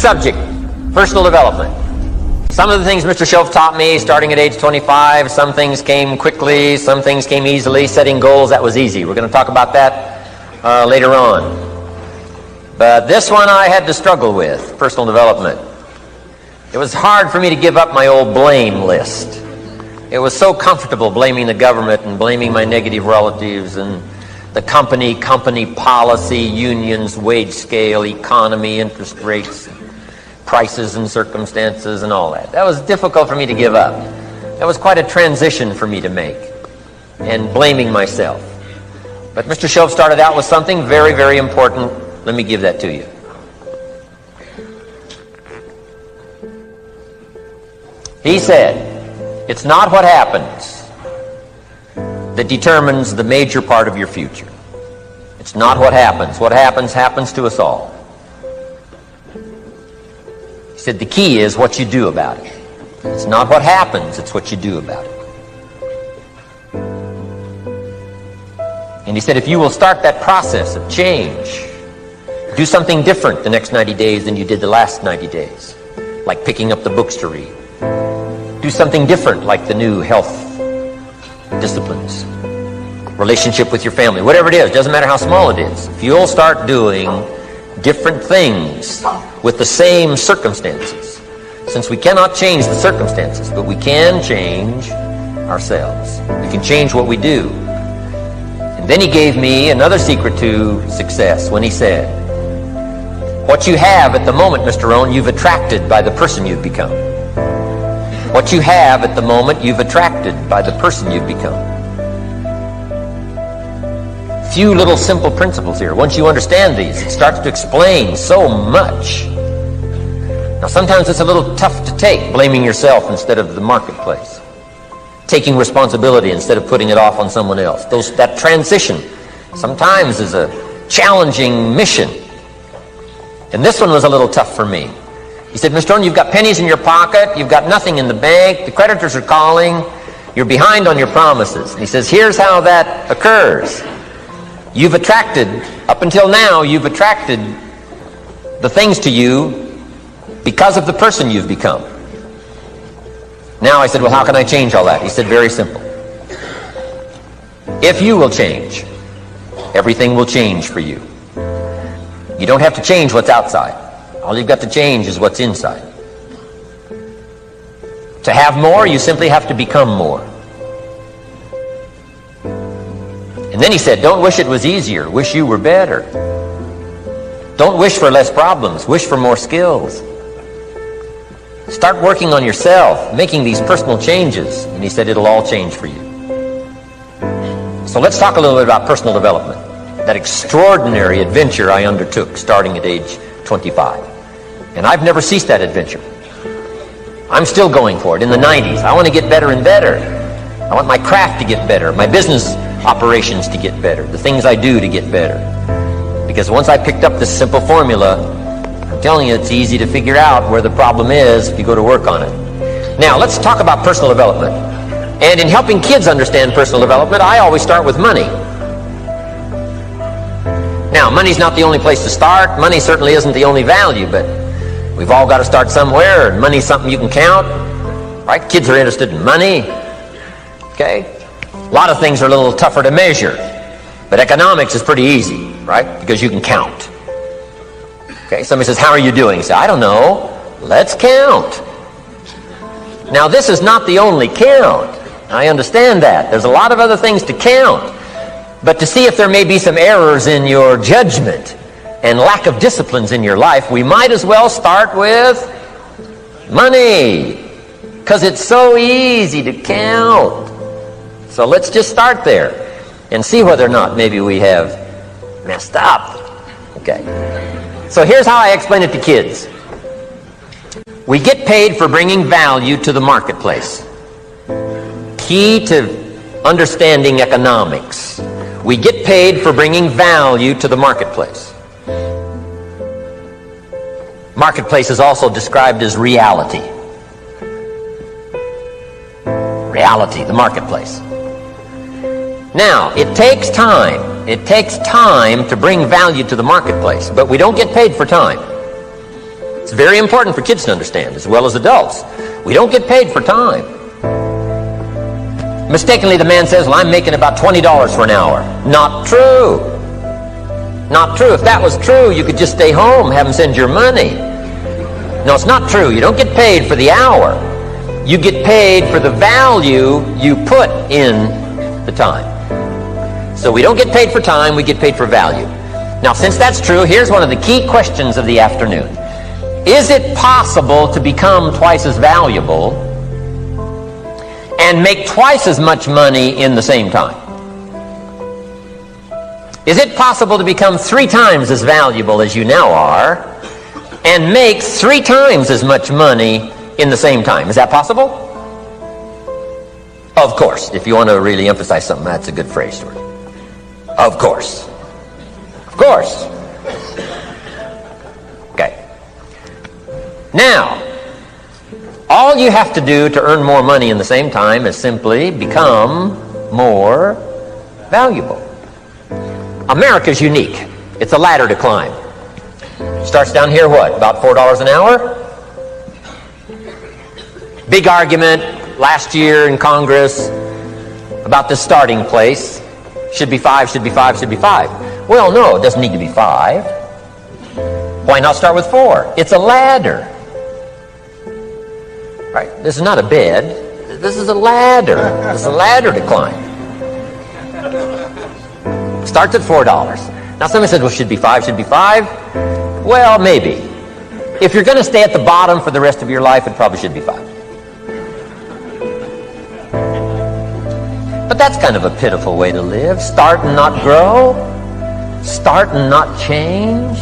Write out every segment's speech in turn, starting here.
subject, personal development. Some of the things Mr. Shelf taught me starting at age 25, some things came quickly, some things came easily. Setting goals, that was easy. We're going to talk about that later on. But this one I had to struggle with, personal development. It was hard for me to give up my old blame list. It was so comfortable blaming the government and blaming my negative relatives and the company policy, unions, wage scale, economy, interest rates, prices and circumstances and all that. That was difficult for me to give up. That was quite a transition for me to make, and blaming myself. But Mr. Shelf started out with something very, very important. Let me give that to you. He said, it's not what happens that determines the major part of your future. It's not what happens. What happens to us all. He said the key is what you do about it. It's not what happens, it's what you do about it. And he said if you will start that process of change, do something different the next 90 days than you did the last 90 days, like picking up the books to read. Do something different, like the new health disciplines, relationship with your family, whatever it is, doesn't matter how small it is. If you'll start doing different things with the same circumstances, since we cannot change the circumstances, but we can change ourselves. We can change what we do. And then he gave me another secret to success when he said, what you have at the moment, Mr. Rohn, you've attracted by the person you've become. What you have at the moment, you've attracted by the person you've become. Few little simple principles here. Once you understand these, it starts to explain so much. Now, sometimes it's a little tough to take, blaming yourself instead of the marketplace. Taking responsibility instead of putting it off on someone else. That transition sometimes is a challenging mission. And this one was a little tough for me. He said, Mr. Rohn, you've got pennies in your pocket, you've got nothing in the bank, the creditors are calling, you're behind on your promises. And he says, here's how that occurs. You've attracted, up until now, you've attracted the things to you because of the person you've become. Now I said, well, how can I change all that? He said, very simple. If you will change, everything will change for you. You don't have to change what's outside. All you've got to change is what's inside. To have more, you simply have to become more. And then he said, don't wish it was easier. Wish you were better. Don't wish for less problems. Wish for more skills. Start working on yourself, making these personal changes. And he said, it'll all change for you. So let's talk a little bit about personal development. That extraordinary adventure I undertook starting at age 25. And I've never ceased that adventure. I'm still going for it in the 90s. I want to get better and better. I want my craft to get better, my business operations to get better, the things I do to get better. Because once I picked up this simple formula, I'm telling you, it's easy to figure out where the problem is if you go to work on it. Now, let's talk about personal development. And in helping kids understand personal development, I always start with money. Now, money's not the only place to start. Money certainly isn't the only value, but we've all got to start somewhere, and money's something you can count, right? Kids are interested in money, okay? A lot of things are a little tougher to measure, but economics is pretty easy, right? Because you can count. Okay, somebody says, how are you doing? You say, I don't know. Let's count. Now, this is not the only count. I understand that. There's a lot of other things to count. But to see if there may be some errors in your judgment and lack of disciplines in your life, we might as well start with money, because it's so easy to count. So let's just start there and see whether or not maybe we have messed up. Okay. So here's how I explain it to kids. We get paid for bringing value to the marketplace. Key to understanding economics. We get paid for bringing value to the marketplace. Marketplace is also described as reality. Reality, the marketplace. Now, it takes time. It takes time to bring value to the marketplace, but we don't get paid for time. It's very important for kids to understand as well as adults. We don't get paid for time. Mistakenly, the man says, well, I'm making about $20 for an hour. Not true. Not true. If that was true, you could just stay home, have them send your money. No, it's not true. You don't get paid for the hour. You get paid for the value you put in the time. So we don't get paid for time, we get paid for value. Now, since that's true, here's one of the key questions of the afternoon. Is it possible to become twice as valuable and make twice as much money in the same time? Is it possible to become 3 times as valuable as you now are and make 3 times as much money in the same time? Is that possible? Of course. If you want to really emphasize something, that's a good phrase, Stuart. Of course. Of course. Okay. Now, all you have to do to earn more money in the same time is simply become more valuable. America's unique. It's a ladder to climb. Starts down here, what? About $4 an hour? Big argument last year in Congress about the starting place. Should be 5, should be 5, should be 5. Well, no, it doesn't need to be 5. Why not start with 4? It's a ladder. Right? This is not a bed. This is a ladder. This is a ladder to climb. Starts at $4. Now somebody said, well, should be 5, should be 5. Well, maybe. If you're going to stay at the bottom for the rest of your life, it probably should be 5. But that's kind of a pitiful way to live. Start and not grow. Start and not change.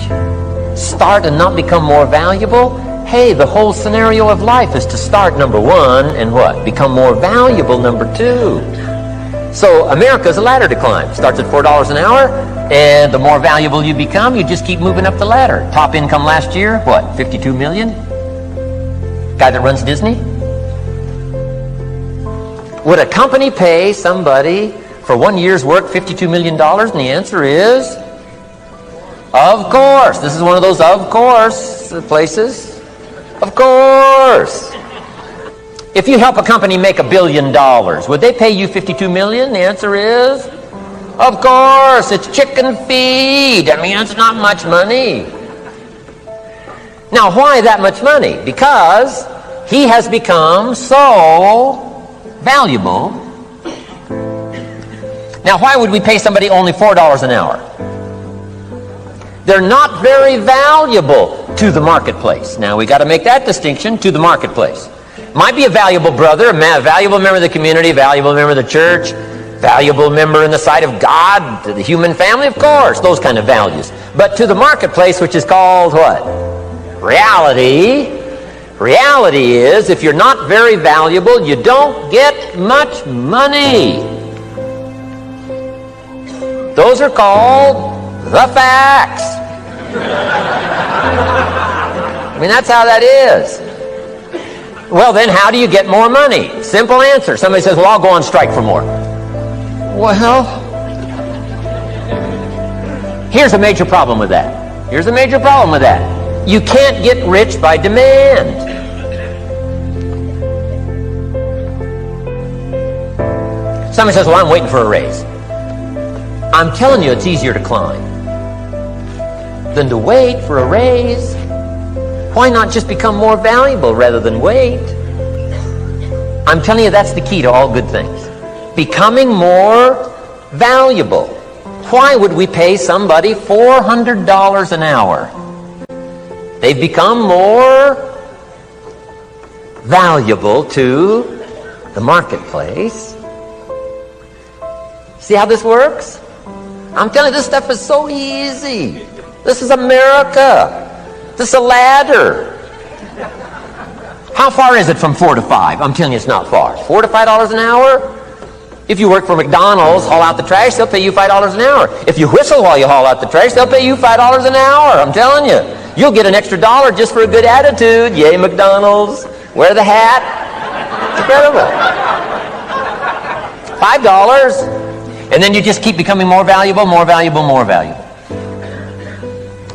Start and not become more valuable. Hey, the whole scenario of life is to start, number 1, and what? Become more valuable, number 2. So America's a ladder to climb. Starts at $4 an hour, and the more valuable you become, you just keep moving up the ladder. Top income last year, what, $52 million? Guy that runs Disney? Would a company pay somebody for 1 year's work $52 million? And the answer is, of course. This is one of those of course places. Of course. If you help a company make $1 billion, would they pay you $52 million? The answer is, of course. It's chicken feed. I mean, it's not much money. Now, why that much money? Because he has become so valuable. Now, why would we pay somebody only $4 an hour? They're not very valuable to the marketplace. Now, we got to make that distinction, to the marketplace. Might be a valuable brother, a valuable member of the community, a valuable member of the church, valuable member in the sight of God, to the human family, of course, those kind of values. But to the marketplace, which is called what? Reality. Reality is, if you're not very valuable, you don't get much money. Those are called the facts. I mean, that's how that is. Well, then, how do you get more money? Simple answer. Somebody says, well, I'll go on strike for more. Well, here's a major problem with that. Here's a major problem with that. You can't get rich by demand. Somebody says, well, I'm waiting for a raise. I'm telling you, it's easier to climb than to wait for a raise. Why not just become more valuable rather than wait? I'm telling you, that's the key to all good things. Becoming more valuable. Why would we pay somebody $400 an hour? They've become more valuable to the marketplace. See how this works? I'm telling you, this stuff is so easy. This is America. This is a ladder. How far is it from 4 to 5? I'm telling you, it's not far. $4 to $5 an hour? If you work for McDonald's, haul out the trash, they'll pay you $5 an hour. If you whistle while you haul out the trash, they'll pay you $5 an hour. I'm telling you. You'll get an extra $1 just for a good attitude. Yay, McDonald's. Wear the hat. It's incredible. $5. And then you just keep becoming more valuable, more valuable, more valuable.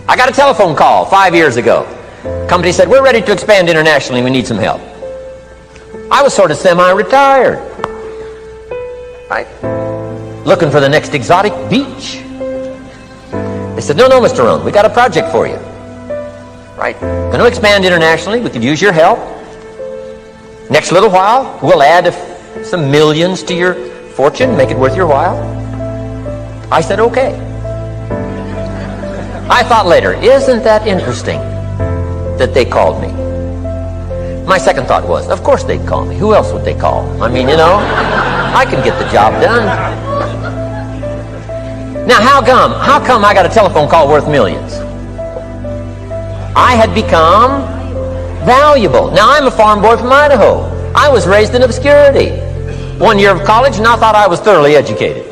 I got a telephone call 5 years ago. Company said, we're ready to expand internationally. We need some help. I was sort of semi-retired. Right? Looking for the next exotic beach. They said, no, Mr. Rohn, we got a project for you. Right? Going to expand internationally. We could use your help. Next little while, we'll add some millions to your fortune, make it worth your while. I said, okay. I thought later, isn't that interesting that they called me? My second thought was, of course they'd call me. Who else would they call? I mean, I can get the job done. Now, how come I got a telephone call worth millions? I had become valuable. Now, I'm a farm boy from Idaho. I was raised in obscurity. 1 year of college, and I thought I was thoroughly educated.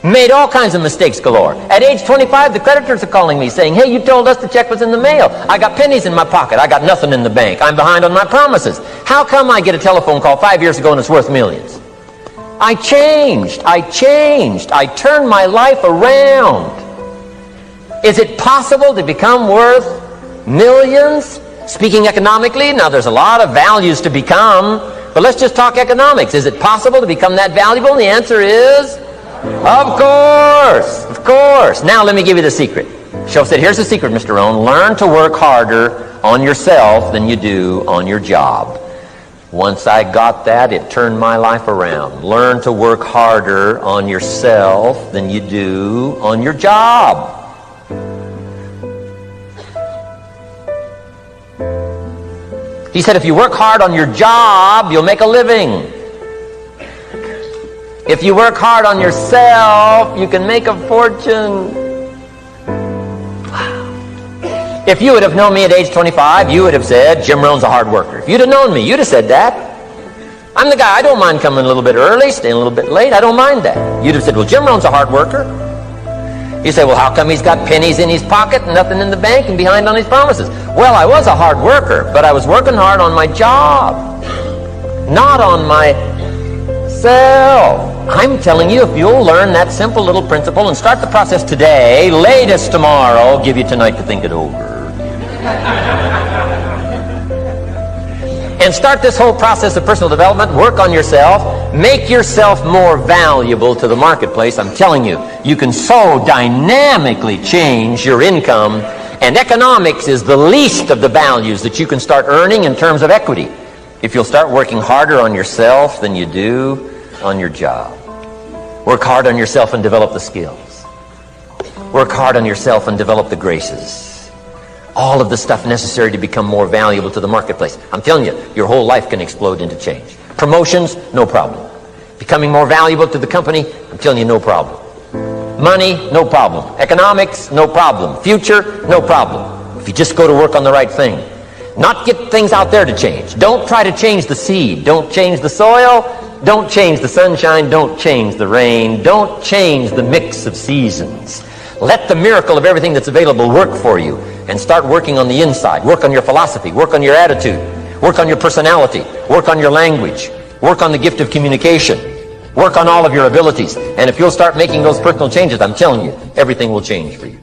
Made all kinds of mistakes galore. At age 25, the creditors are calling me saying, hey, you told us the check was in the mail. I got pennies in my pocket. I got nothing in the bank. I'm behind on my promises. How come I get a telephone call 5 years ago and it's worth millions? I changed. I turned my life around. Is it possible to become worth millions? Speaking economically, now there's a lot of values to become, but let's just talk economics. Is it possible to become that valuable? And the answer is, of course. Now let me give you the secret. Shoaff said, here's the secret, Mr. Rohn. Learn to work harder on yourself than you do on your job. Once I got that, it turned my life around. Learn to work harder on yourself than you do on your job. He said, if you work hard on your job, you'll make a living. If you work hard on yourself, you can make a fortune. If you would have known me at age 25, you would have said, Jim Rohn's a hard worker. If you'd have known me, you'd have said that. I'm the guy, I don't mind coming a little bit early, staying a little bit late, I don't mind that. You'd have said, well, Jim Rohn's a hard worker. You say, well, how come he's got pennies in his pocket and nothing in the bank and behind on his promises? Well, I was a hard worker, but I was working hard on my job, not on myself. I'm telling you, if you'll learn that simple little principle and start the process today, latest tomorrow, I'll give you tonight to think it over. And start this whole process of personal development, work on yourself, make yourself more valuable to the marketplace. I'm telling you, you can so dynamically change your income, and economics is the least of the values that you can start earning in terms of equity if you'll start working harder on yourself than you do on your job. Work hard on yourself and develop the skills. Work hard on yourself and develop the graces. All of the stuff necessary to become more valuable to the marketplace. I'm telling you, your whole life can explode into change. Promotions, no problem. Becoming more valuable to the company, I'm telling you, no problem. Money, no problem. Economics, no problem. Future, no problem. If you just go to work on the right thing. Not get things out there to change. Don't try to change the seed. Don't change the soil. Don't change the sunshine. Don't change the rain. Don't change the mix of seasons. Let the miracle of everything that's available work for you, and start working on the inside. Work on your philosophy. Work on your attitude. Work on your personality. Work on your language. Work on the gift of communication. Work on all of your abilities. And if you'll start making those personal changes, I'm telling you, everything will change for you.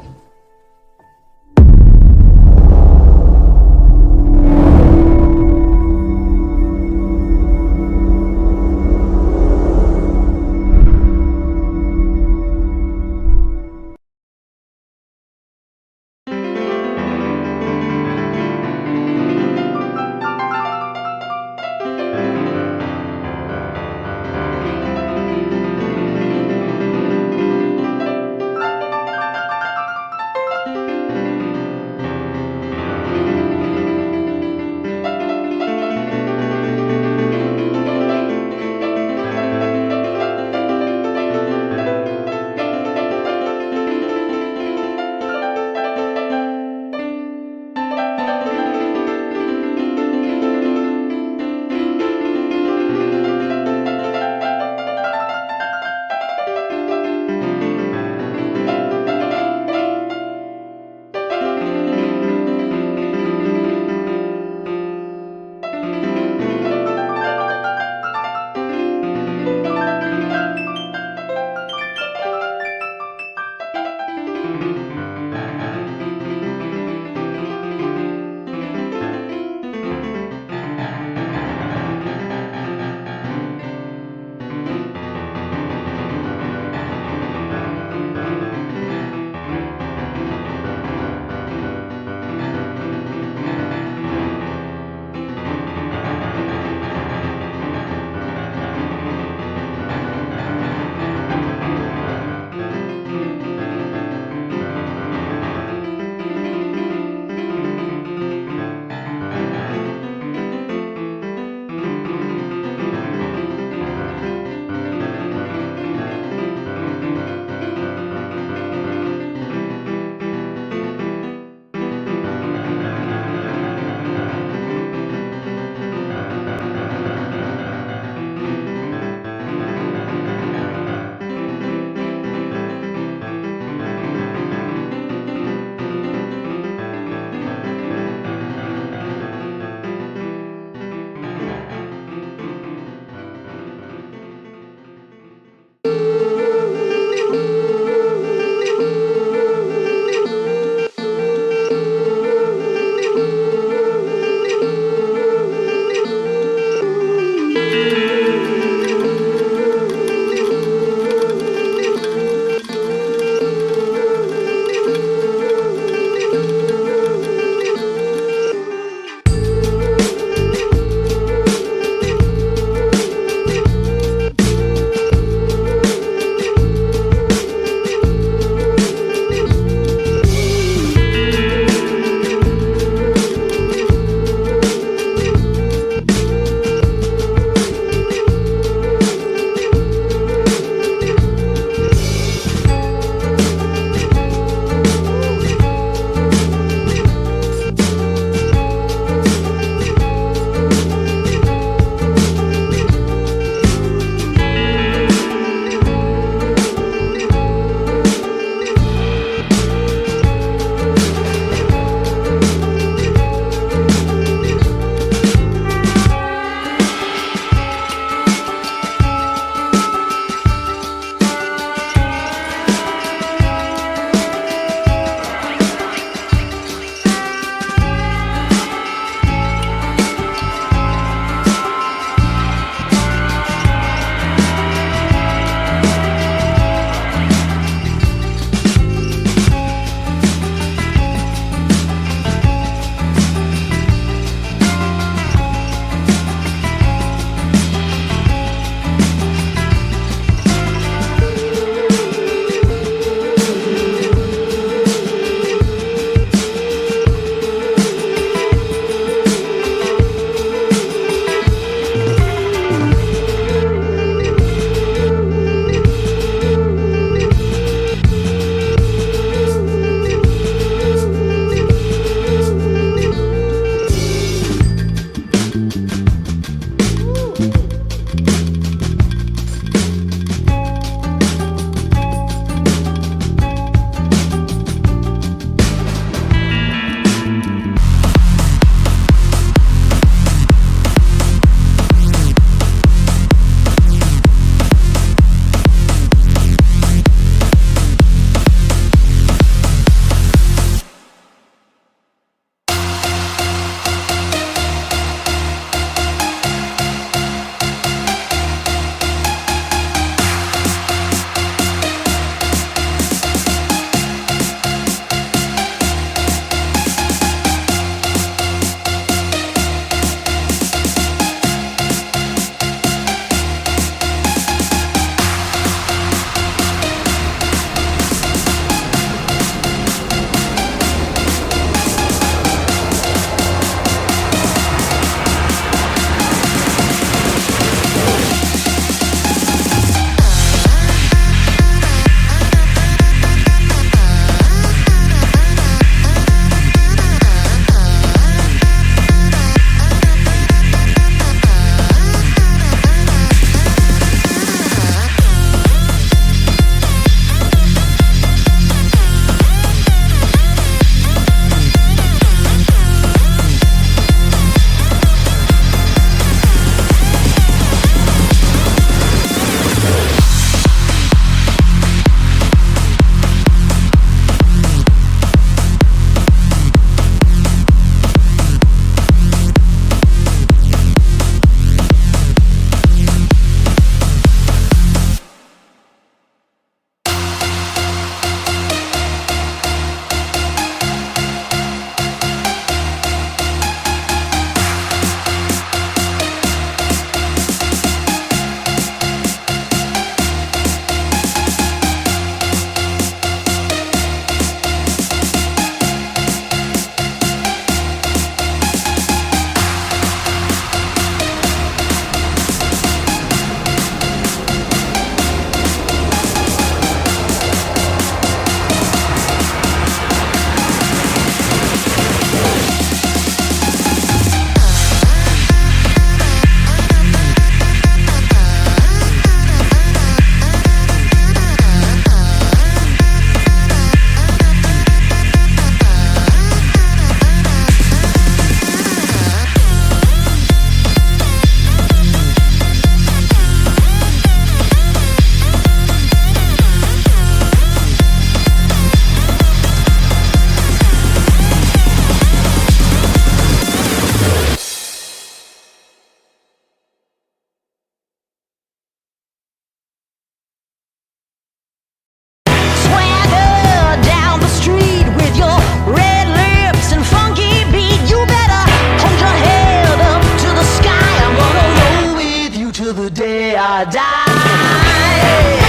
the day I die.